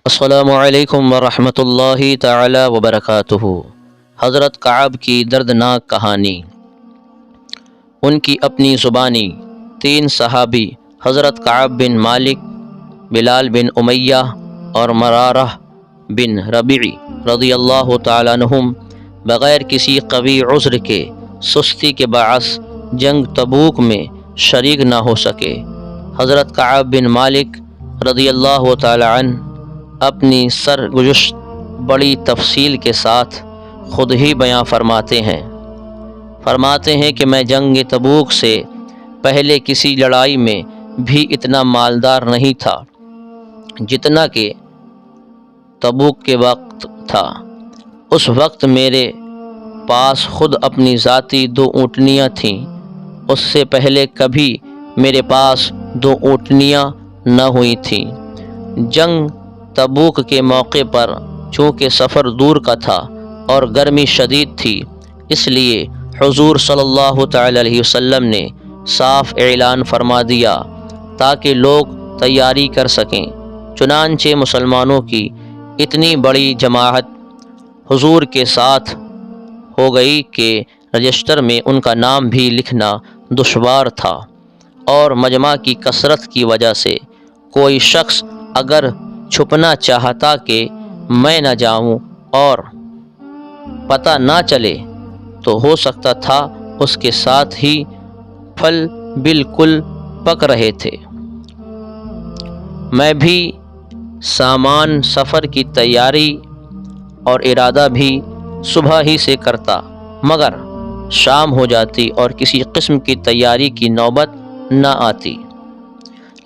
السلام علیکم ورحمۃ اللہ تعالی وبرکاتہ۔ حضرت کعب کی دردناک کہانی۔ ان کی اپنی زبانی 3 صحابی حضرت کعب بن مالک، بلال بن امیہ اور مرارہ بن ربیع رضی اللہ تعالیٰ عنہم بغیر کسی قوی عذر کے سستی کے باعث جنگ تبوک میں شریک نہ ہو سکے۔ حضرت کعب بن مالک رضی اللہ تعالیٰ عنہ اپنی سرگزشت بڑی تفصیل کے ساتھ خود ہی بیان فرماتے ہیں کہ میں جنگ تبوک سے پہلے کسی لڑائی میں بھی اتنا مالدار نہیں تھا جتنا کہ تبوک کے وقت تھا۔ اس وقت میرے پاس خود اپنی ذاتی 2 اونٹنیاں تھیں۔ اس سے پہلے کبھی میرے پاس 2 اونٹنیاں نہ ہوئی تھیں۔ جنگ تبوک کے موقع پر چونکہ سفر دور کا تھا اور گرمی شدید تھی، اس لیے حضور صلی اللہ تعالی علیہ وسلم نے صاف اعلان فرما دیا تاکہ لوگ تیاری کر سکیں۔ چنانچہ مسلمانوں کی اتنی بڑی جماعت حضور کے ساتھ ہو گئی کہ رجسٹر میں ان کا نام بھی لکھنا دشوار تھا، اور مجمع کی کثرت کی وجہ سے کوئی شخص اگر چھپنا چاہتا کہ میں نہ جاؤں اور پتہ نہ چلے تو ہو سکتا تھا اس کے ساتھ ہی پھل بالکل پک رہے تھے۔ میں بھی سامان سفر کی تیاری اور ارادہ بھی صبح ہی سے کرتا، مگر شام ہو جاتی اور کسی قسم کی تیاری کی نوبت نہ آتی۔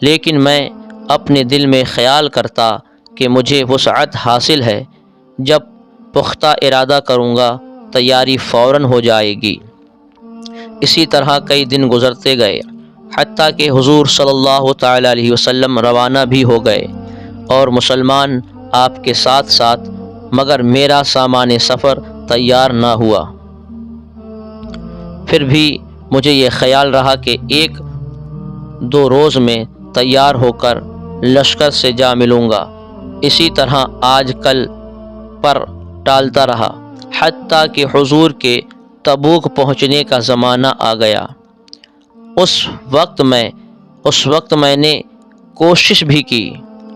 لیکن میں اپنے دل میں خیال کرتا کہ مجھے وسعت حاصل ہے، جب پختہ ارادہ کروں گا تیاری فوراً ہو جائے گی۔ اسی طرح کئی دن گزرتے گئے، حتیٰ کہ حضور صلی اللہ تعالی علیہ وسلم روانہ بھی ہو گئے اور مسلمان آپ کے ساتھ ساتھ، مگر میرا سامان سفر تیار نہ ہوا۔ پھر بھی مجھے یہ خیال رہا کہ 1-2 روز میں تیار ہو کر لشکر سے جا ملوں گا۔ اسی طرح آج کل پر ٹالتا رہا، حتیٰ کہ حضور کے تبوک پہنچنے کا زمانہ آ گیا۔ اس وقت میں نے کوشش بھی کی،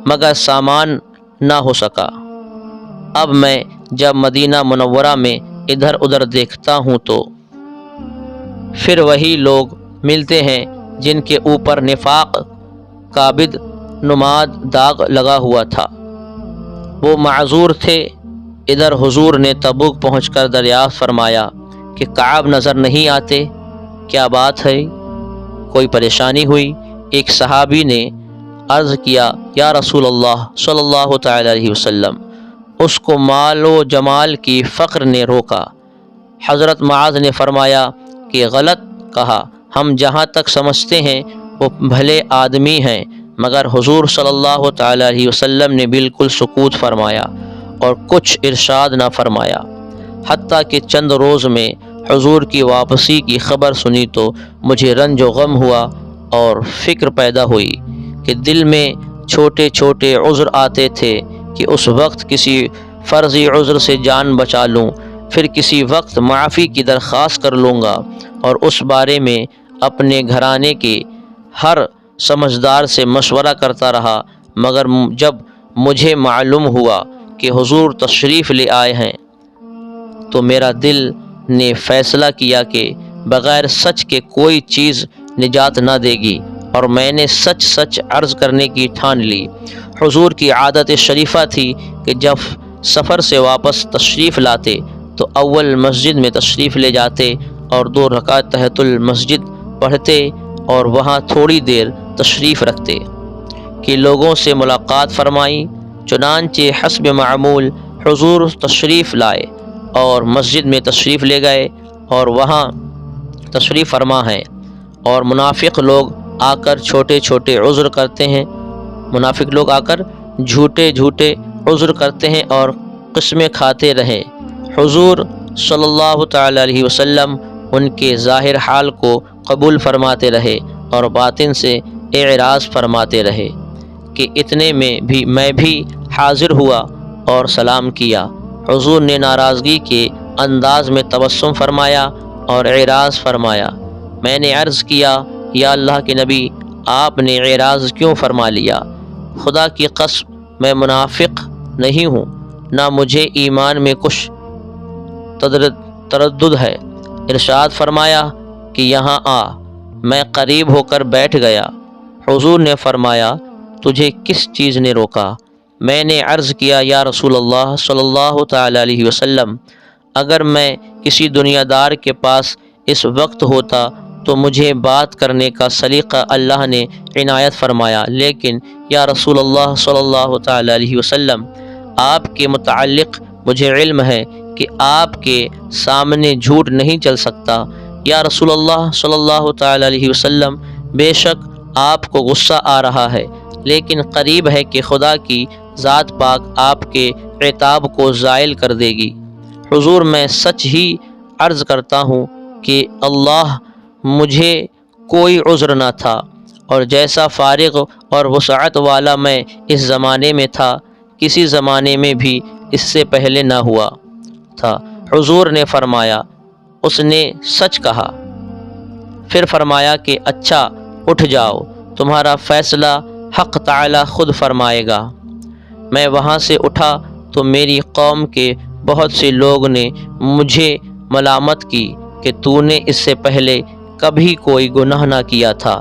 مگر سامان نہ ہو سکا۔ اب میں جب مدینہ منورہ میں ادھر ادھر دیکھتا ہوں تو پھر وہی لوگ ملتے ہیں جن کے اوپر نفاق کابد نماد داغ لگا ہوا تھا۔ وہ معذور تھے۔ ادھر حضور نے تبوک پہنچ کر دریافت فرمایا کہ کعب نظر نہیں آتے، کیا بات ہے؟ کوئی پریشانی ہوئی؟ ایک صحابی نے عرض کیا، یا رسول اللہ صلی اللہ تعالی علیہ وسلم، اس کو مال و جمال کی فقر نے روکا۔ حضرت معاذ نے فرمایا کہ غلط کہا، ہم جہاں تک سمجھتے ہیں وہ بھلے آدمی ہیں، مگر حضور صلی اللہ تعالی علیہ وسلم نے بالکل سکوت فرمایا اور کچھ ارشاد نہ فرمایا۔ حتیٰ کہ چند روز میں حضور کی واپسی کی خبر سنی تو مجھے رنج و غم ہوا اور فکر پیدا ہوئی کہ دل میں چھوٹے چھوٹے عذر آتے تھے کہ اس وقت کسی فرضی عذر سے جان بچا لوں، پھر کسی وقت معافی کی درخواست کر لوں گا، اور اس بارے میں اپنے گھرانے کے ہر سمجھدار سے مشورہ کرتا رہا، مگر جب مجھے معلوم ہوا کہ حضور تشریف لے آئے ہیں تو میرا دل نے فیصلہ کیا کہ بغیر سچ کے کوئی چیز نجات نہ دے گی، اور میں نے سچ عرض کرنے کی ٹھان لی۔ حضور کی عادت شریفہ تھی کہ جب سفر سے واپس تشریف لاتے تو اول مسجد میں تشریف لے جاتے اور 2 رکعت تحیۃ المسجد پڑھتے اور وہاں تھوڑی دیر تشریف رکھتے کہ لوگوں سے ملاقات فرمائی۔ چنانچہ حسب معمول حضور تشریف لائے اور مسجد میں تشریف لے گئے اور وہاں تشریف فرما ہیں، اور منافق لوگ آ کر چھوٹے چھوٹے عذر کرتے ہیں، جھوٹے عذر کرتے ہیں اور قسمیں کھاتے رہے۔ حضور صلی اللہ تعالی علیہ وسلم ان کے ظاہر حال کو قبول فرماتے رہے اور باطن سے اعراض فرماتے رہے کہ اتنے میں بھی میں بھی حاضر ہوا اور سلام کیا۔ حضور نے ناراضگی کے انداز میں تبسم فرمایا اور اعراض فرمایا۔ میں نے عرض کیا، یا اللہ کے نبی، آپ نے اعراض کیوں فرما لیا؟ خدا کی قسم میں منافق نہیں ہوں، نہ مجھے ایمان میں کچھ تردد ہے۔ ارشاد فرمایا کہ یہاں آ۔ میں قریب ہو کر بیٹھ گیا۔ حضور نے فرمایا، تجھے کس چیز نے روکا؟ میں نے عرض کیا، یا رسول اللہ صلی اللہ تعالی علیہ وسلم، اگر میں کسی دنیا دار کے پاس اس وقت ہوتا تو مجھے بات کرنے کا سلیقہ اللہ نے عنایت فرمایا، لیکن یا رسول اللہ صلی اللہ تعالی علیہ وسلم، آپ کے متعلق مجھے علم ہے کہ آپ کے سامنے جھوٹ نہیں چل سکتا۔ یا رسول اللہ صلی اللہ تعالی علیہ وسلم، بے شک آپ کو غصہ آ رہا ہے، لیکن قریب ہے کہ خدا کی ذات پاک آپ کے عتاب کو زائل کر دے گی۔ حضور، میں سچ ہی عرض کرتا ہوں کہ اللہ مجھے کوئی عذر نہ تھا، اور جیسا فارغ اور وسعت والا میں اس زمانے میں تھا، کسی زمانے میں بھی اس سے پہلے نہ ہوا تھا۔ حضور نے فرمایا، اس نے سچ کہا۔ پھر فرمایا کہ اچھا، اٹھ جاؤ، تمہارا فیصلہ حق تعالی خود فرمائے گا۔ میں وہاں سے اٹھا تو میری قوم کے بہت سے لوگ نے مجھے ملامت کی کہ تو نے اس سے پہلے کبھی کوئی گناہ نہ کیا تھا۔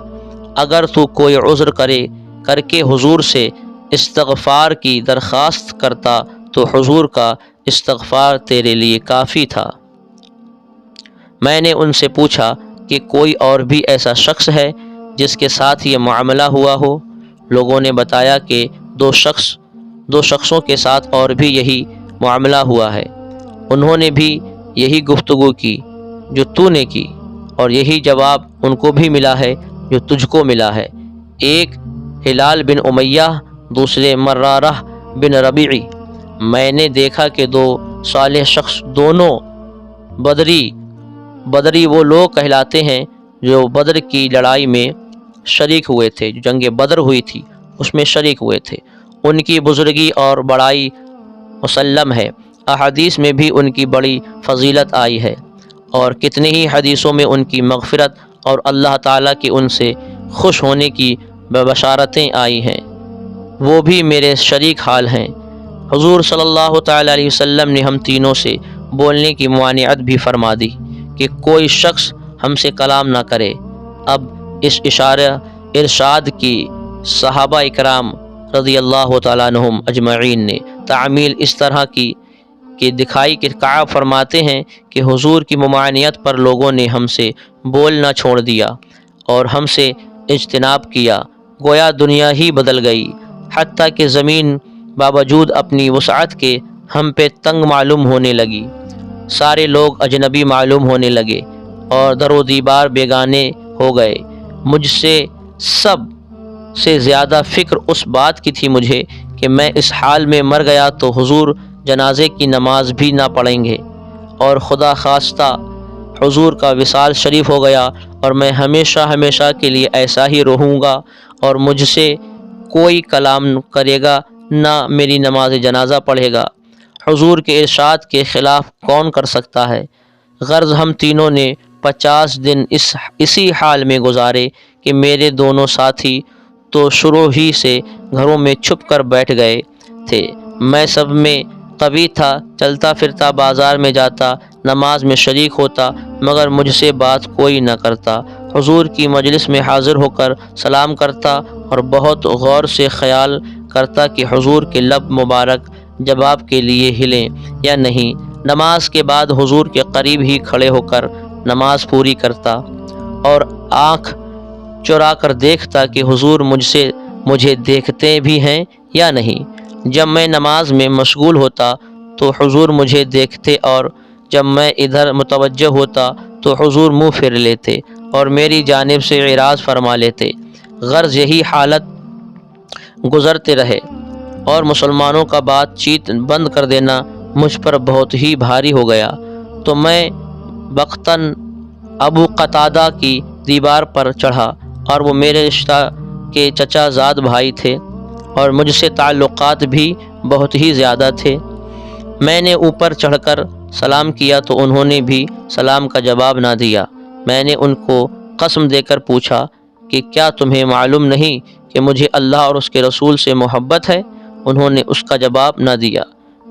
اگر تو کوئی عذر کر کے حضور سے استغفار کی درخواست کرتا تو حضور کا استغفار تیرے لیے کافی تھا۔ میں نے ان سے پوچھا کہ کوئی اور بھی ایسا شخص ہے جس کے ساتھ یہ معاملہ ہوا ہو؟ لوگوں نے بتایا کہ دو شخصوں کے ساتھ اور بھی یہی معاملہ ہوا ہے۔ انہوں نے بھی یہی گفتگو کی جو تو نے کی، اور یہی جواب ان کو بھی ملا ہے جو تجھ کو ملا ہے۔ ایک ہلال بن امیہ، دوسرے مرارہ بن ربیعی۔ میں نے دیکھا کہ دو صالح شخص، دونوں بدری وہ لوگ کہلاتے ہیں جو بدر کی لڑائی میں شریک ہوئے تھے، جو جنگ بدر ہوئی تھی اس میں شریک ہوئے تھے۔ ان کی بزرگی اور بڑائی مسلم ہے، احادیث میں بھی ان کی بڑی فضیلت آئی ہے، اور کتنے ہی حدیثوں میں ان کی مغفرت اور اللہ تعالیٰ کی ان سے خوش ہونے کی بشارتیں آئی ہیں۔ وہ بھی میرے شریک حال ہیں۔ حضور صلی اللہ تعالی علیہ وسلم نے ہم تینوں سے بولنے کی ممانعت بھی فرما دی کہ کوئی شخص ہم سے کلام نہ کرے۔ اب اس ارشاد کی صحابہ اکرام رضی اللہ تعالیٰ عنہم اجمعین نے تعمیل اس طرح کی کہ دکھائی کہ کعب فرماتے ہیں کہ حضور کی ممانعت پر لوگوں نے ہم سے بولنا چھوڑ دیا اور ہم سے اجتناب کیا، گویا دنیا ہی بدل گئی، حتیٰ کہ زمین باوجود اپنی وسعت کے ہم پہ تنگ معلوم ہونے لگی۔ سارے لوگ اجنبی معلوم ہونے لگے اور در و دیوار بیگانے ہو گئے۔ مجھ سے سب سے زیادہ فکر اس بات کی تھی مجھے کہ میں اس حال میں مر گیا تو حضور جنازے کی نماز بھی نہ پڑھیں گے، اور خدا خواستہ حضور کا وصال شریف ہو گیا اور میں ہمیشہ کے لیے ایسا ہی رہوں گا، اور مجھ سے کوئی کلام کرے گا نہ میری نماز جنازہ پڑھے گا۔ حضور کے ارشاد کے خلاف کون کر سکتا ہے؟ غرض ہم تینوں نے 50 دن اسی حال میں گزارے کہ میرے دونوں ساتھی تو شروع ہی سے گھروں میں چھپ کر بیٹھ گئے تھے۔ میں سب میں قوی تھا، چلتا پھرتا، بازار میں جاتا، نماز میں شریک ہوتا، مگر مجھ سے بات کوئی نہ کرتا۔ حضور کی مجلس میں حاضر ہو کر سلام کرتا اور بہت غور سے خیال کرتا کہ حضور کے لب مبارک جواب کے لیے ہلیں یا نہیں۔ نماز کے بعد حضور کے قریب ہی کھڑے ہو کر نماز پوری کرتا اور آنکھ چرا کر دیکھتا کہ حضور مجھے دیکھتے بھی ہیں یا نہیں۔ جب میں نماز میں مشغول ہوتا تو حضور مجھے دیکھتے، اور جب میں ادھر متوجہ ہوتا تو حضور منہ پھیر لیتے اور میری جانب سے اعراض فرما لیتے۔ غرض یہی حالت گزرتے رہے، اور مسلمانوں کا بات چیت بند کر دینا مجھ پر بہت ہی بھاری ہو گیا۔ تو میں بختاً ابو قتادہ کی دیوار پر چڑھا، اور وہ میرے رشتہ کے چچا زاد بھائی تھے اور مجھ سے تعلقات بھی بہت ہی زیادہ تھے۔ میں نے اوپر چڑھ کر سلام کیا تو انہوں نے بھی سلام کا جواب نہ دیا۔ میں نے ان کو قسم دے کر پوچھا کہ کیا تمہیں معلوم نہیں کہ مجھے اللہ اور اس کے رسول سے محبت ہے؟ انہوں نے اس کا جواب نہ دیا۔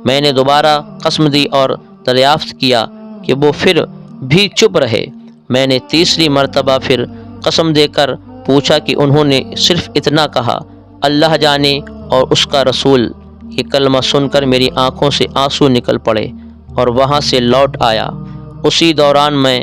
میں نے دوبارہ قسم دی اور دریافت کیا کہ وہ پھر بھی چپ رہے۔ میں نے تیسری مرتبہ پھر قسم دے کر پوچھا کہ انہوں نے صرف اتنا کہا، اللہ جانے اور اس کا رسول۔ یہ کلمہ سن کر میری آنکھوں سے آنسو نکل پڑے اور وہاں سے لوٹ آیا۔ اسی دوران میں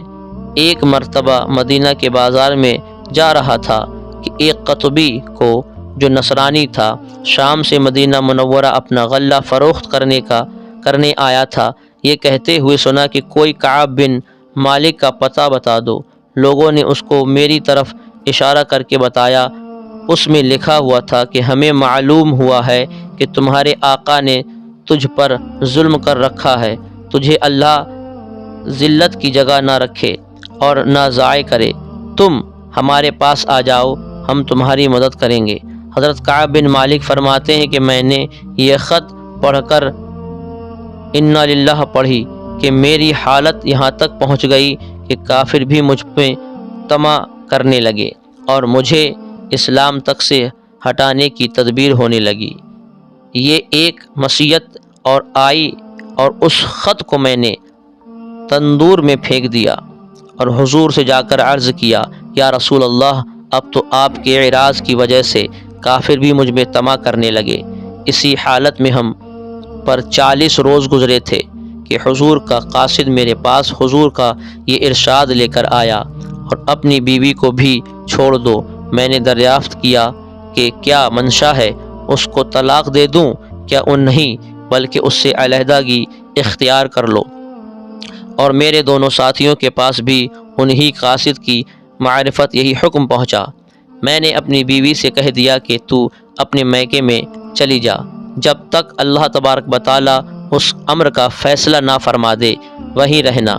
ایک مرتبہ مدینہ کے بازار میں جا رہا تھا کہ ایک قطبی کو جو نصرانی تھا شام سے مدینہ منورہ اپنا غلہ فروخت کرنے آیا تھا، یہ کہتے ہوئے سنا کہ کوئی کعب بن مالک کا پتہ بتا دو۔ لوگوں نے اس کو میری طرف اشارہ کر کے بتایا۔ اس میں لکھا ہوا تھا کہ ہمیں معلوم ہوا ہے کہ تمہارے آقا نے تجھ پر ظلم کر رکھا ہے، تجھے اللہ ذلت کی جگہ نہ رکھے اور نہ ضائع کرے، تم ہمارے پاس آ جاؤ، ہم تمہاری مدد کریں گے۔ حضرت کعب بن مالک فرماتے ہیں کہ میں نے یہ خط پڑھ کر انا للہ پڑھی کہ میری حالت یہاں تک پہنچ گئی کہ کافر بھی مجھ پہ طمع کرنے لگے اور مجھے اسلام تک سے ہٹانے کی تدبیر ہونے لگی۔ یہ ایک مصیت اور آئی اور اس خط کو میں نے تندور میں پھینک دیا اور حضور سے جا کر عرض کیا، یا رسول اللہ، اب تو آپ کے اعراض کی وجہ سے کافر بھی مجھ میں طمع کرنے لگے۔ اسی حالت میں ہم پر 40 روز گزرے تھے کہ حضور کا قاصد میرے پاس حضور کا یہ ارشاد لے کر آیا اور اپنی بیوی کو بھی چھوڑ دو۔ میں نے دریافت کیا کہ کیا منشا ہے، اس کو طلاق دے دوں؟ کیا نہیں، بلکہ اس سے علیحدگی اختیار کر لو۔ اور میرے دونوں ساتھیوں کے پاس بھی انہی قاصد کی معرفت یہی حکم پہنچا۔ میں نے اپنی بیوی سے کہہ دیا کہ تو اپنے میکے میں چلی جا، جب تک اللہ تبارک و تعالیٰ اس امر کا فیصلہ نہ فرما دے وہیں رہنا۔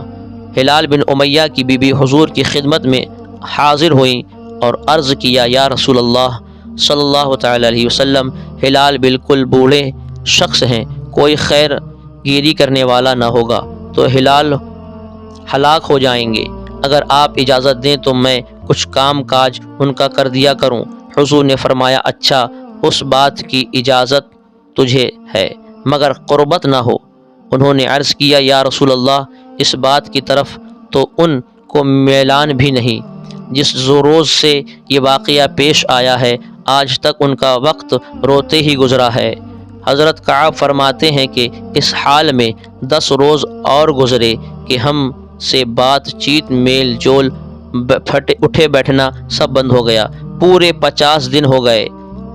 ہلال بن امیہ کی بیوی حضور کی خدمت میں حاضر ہوئیں اور عرض کیا، یا رسول اللہ صلی اللہ تعالی علیہ وسلم، ہلال بالکل بوڑھے شخص ہیں، کوئی خیر گیری کرنے والا نہ ہوگا تو ہلال ہلاک ہو جائیں گے۔ اگر آپ اجازت دیں تو میں کچھ کام کاج ان کا کر دیا کروں۔ حضور نے فرمایا، اچھا، اس بات کی اجازت تجھے ہے مگر قربت نہ ہو۔ انہوں نے عرض کیا، یا رسول اللہ، اس بات کی طرف تو ان کو میلان بھی نہیں۔ جس روز سے یہ واقعہ پیش آیا ہے آج تک ان کا وقت روتے ہی گزرا ہے۔ حضرت کعب فرماتے ہیں کہ اس حال میں 10 روز اور گزرے کہ ہم سے بات چیت، میل جول، اٹھے بیٹھنا سب بند ہو گیا۔ پورے 50 دن ہو گئے۔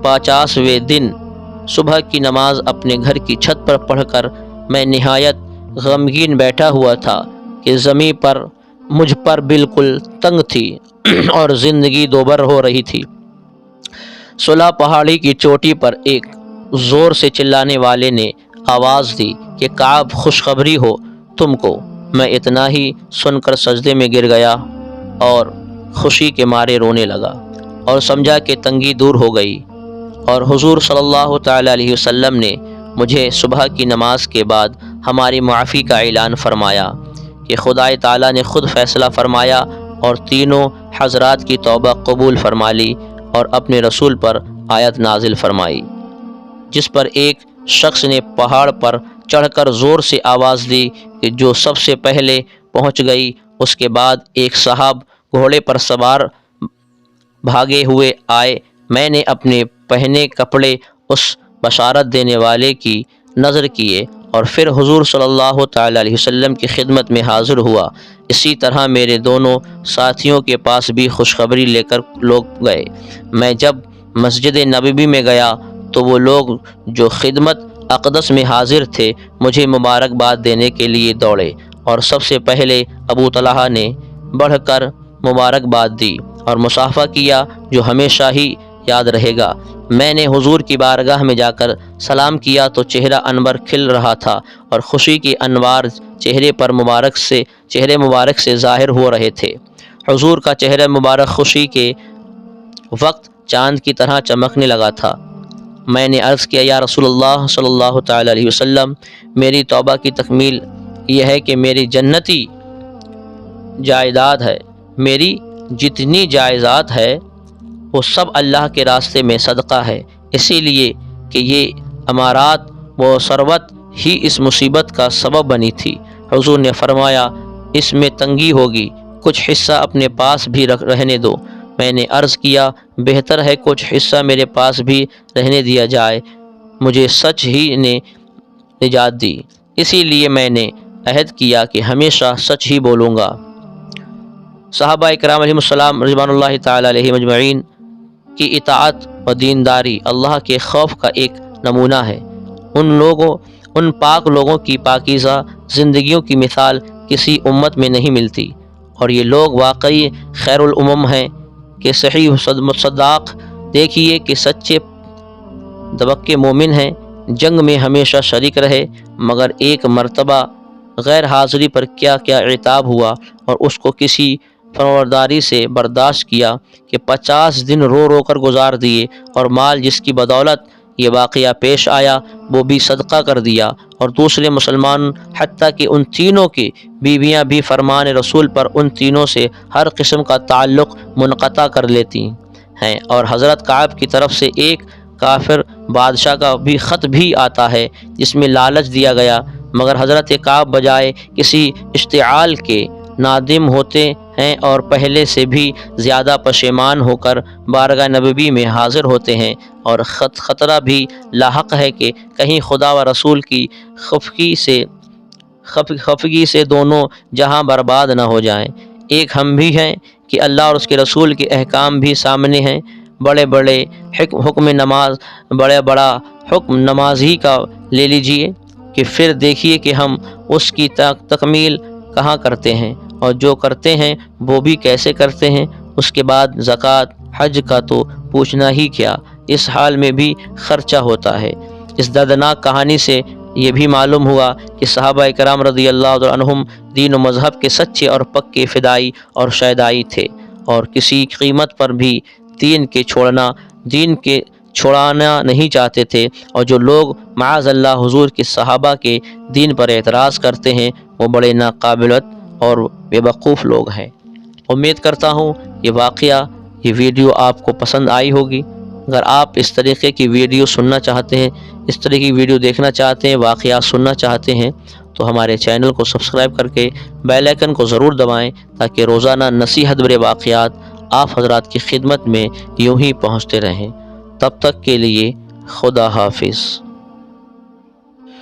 50ویں دن صبح کی نماز اپنے گھر کی چھت پر پڑھ کر میں نہایت غمگین بیٹھا ہوا تھا کہ زمین پر مجھ پر بالکل تنگ تھی اور زندگی دوبر ہو رہی تھی۔ صلہ پہاڑی کی چوٹی پر ایک زور سے چلانے والے نے آواز دی کہ کعب، خوشخبری ہو تم کو۔ میں اتنا ہی سن کر سجدے میں گر گیا اور خوشی کے مارے رونے لگا اور سمجھا کہ تنگی دور ہو گئی۔ اور حضور صلی اللہ تعالی علیہ وسلم نے مجھے صبح کی نماز کے بعد ہماری معافی کا اعلان فرمایا کہ خدائے تعالیٰ نے خود فیصلہ فرمایا اور تینوں حضرات کی توبہ قبول فرما لی اور اپنے رسول پر آیت نازل فرمائی، جس پر ایک شخص نے پہاڑ پر چڑھ کر زور سے آواز دی کہ جو سب سے پہلے پہنچ گئی۔ اس کے بعد ایک صاحب گھوڑے پر سوار بھاگے ہوئے آئے۔ میں نے اپنے پہنے کپڑے اس بشارت دینے والے کی نظر کیے اور پھر حضور صلی اللہ تعالی علیہ وسلم کی خدمت میں حاضر ہوا۔ اسی طرح میرے دونوں ساتھیوں کے پاس بھی خوشخبری لے کر لوگ گئے۔ میں جب مسجد نبوی میں گیا تو وہ لوگ جو خدمت اقدس میں حاضر تھے مجھے مبارکباد دینے کے لیے دوڑے اور سب سے پہلے ابو طلحہ نے بڑھ کر مبارکباد دی اور مصافحہ کیا، جو ہمیشہ ہی یاد رہے گا۔ میں نے حضور کی بارگاہ میں جا کر سلام کیا تو چہرہ انور کھل رہا تھا اور خوشی کے انوار چہرے مبارک سے ظاہر ہو رہے تھے۔ حضور کا چہرہ مبارک خوشی کے وقت چاند کی طرح چمکنے لگا تھا۔ میں نے عرض کیا یا رسول اللہ صلی اللہ تعالی علیہ وسلم، میری توبہ کی تکمیل یہ ہے کہ میری جنتی جائیداد ہے، میری جتنی جائیداد ہے وہ سب اللہ کے راستے میں صدقہ ہے، اسی لیے کہ یہ امارات و ثروت ہی اس مصیبت کا سبب بنی تھی۔ حضور نے فرمایا اس میں تنگی ہوگی، کچھ حصہ اپنے پاس بھی رہنے دو۔ میں نے عرض کیا بہتر ہے کچھ حصہ میرے پاس بھی رہنے دیا جائے، مجھے سچ ہی نے نجات دی، اسی لیے میں نے عہد کیا کہ ہمیشہ سچ ہی بولوں گا۔ صحابہ اکرام علیہم السلام رضوان اللہ تعالی علیہ مجمعین کی اطاعت و دینداری اللہ کے خوف کا ایک نمونہ ہے۔ ان پاک لوگوں کی پاکیزہ زندگیوں کی مثال کسی امت میں نہیں ملتی، اور یہ لوگ واقعی خیر الامم ہیں کہ صحیح مصداق دیکھیے کہ سچے دبکے مومن ہیں، جنگ میں ہمیشہ شریک رہے، مگر ایک مرتبہ غیر حاضری پر کیا کیا عتاب ہوا اور اس کو کسی فرمانبرداری سے برداشت کیا کہ 50 دن رو رو کر گزار دیے، اور مال جس کی بدولت یہ واقعہ پیش آیا وہ بھی صدقہ کر دیا، اور دوسرے مسلمان حتیٰ کہ ان تینوں کی بیویاں بھی فرمان رسول پر ان تینوں سے ہر قسم کا تعلق منقطع کر لیتی ہیں، اور حضرت کعب کی طرف سے ایک کافر بادشاہ کا بھی خط بھی آتا ہے جس میں لالچ دیا گیا، مگر حضرت کعب بجائے کسی اشتعال کے نادم ہوتے ہیں اور پہلے سے بھی زیادہ پشیمان ہو کر بارگاہ نبوی میں حاضر ہوتے ہیں، اور خطرہ بھی لاحق ہے کہ کہیں خدا و رسول کی خفگی سے دونوں جہاں برباد نہ ہو جائیں۔ ایک ہم بھی ہیں کہ اللہ اور اس کے رسول کے احکام بھی سامنے ہیں، بڑا حکم نماز ہی کا لے لیجئے کہ پھر دیکھیے کہ ہم اس کی تکمیل کہاں کرتے ہیں، اور جو کرتے ہیں وہ بھی کیسے کرتے ہیں۔ اس کے بعد زکوٰۃ حج کا تو پوچھنا ہی کیا، اس حال میں بھی خرچہ ہوتا ہے۔ اس دردناک کہانی سے یہ بھی معلوم ہوا کہ صحابہ کرام رضی اللہ عنہم دین و مذہب کے سچے اور پکے فدائی اور شیدائی تھے، اور کسی قیمت پر بھی دین کے چھوڑانا نہیں چاہتے تھے، اور جو لوگ معاذ اللہ حضور کے صحابہ کے دین پر اعتراض کرتے ہیں وہ بڑے ناقابلیت اور بے وقوف لوگ ہیں۔ امید کرتا ہوں یہ ویڈیو آپ کو پسند آئی ہوگی۔ اگر آپ اس طریقے کی ویڈیو سننا چاہتے ہیں، اس طرح کی ویڈیو دیکھنا چاہتے ہیں، واقعات سننا چاہتے ہیں، تو ہمارے چینل کو سبسکرائب کر کے بیل آئیکن کو ضرور دبائیں تاکہ روزانہ نصیحت بھرے واقعات آپ حضرات کی خدمت میں یوں ہی پہنچتے رہیں۔ تب تک کے لیے خدا حافظ۔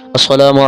السلام علیکم۔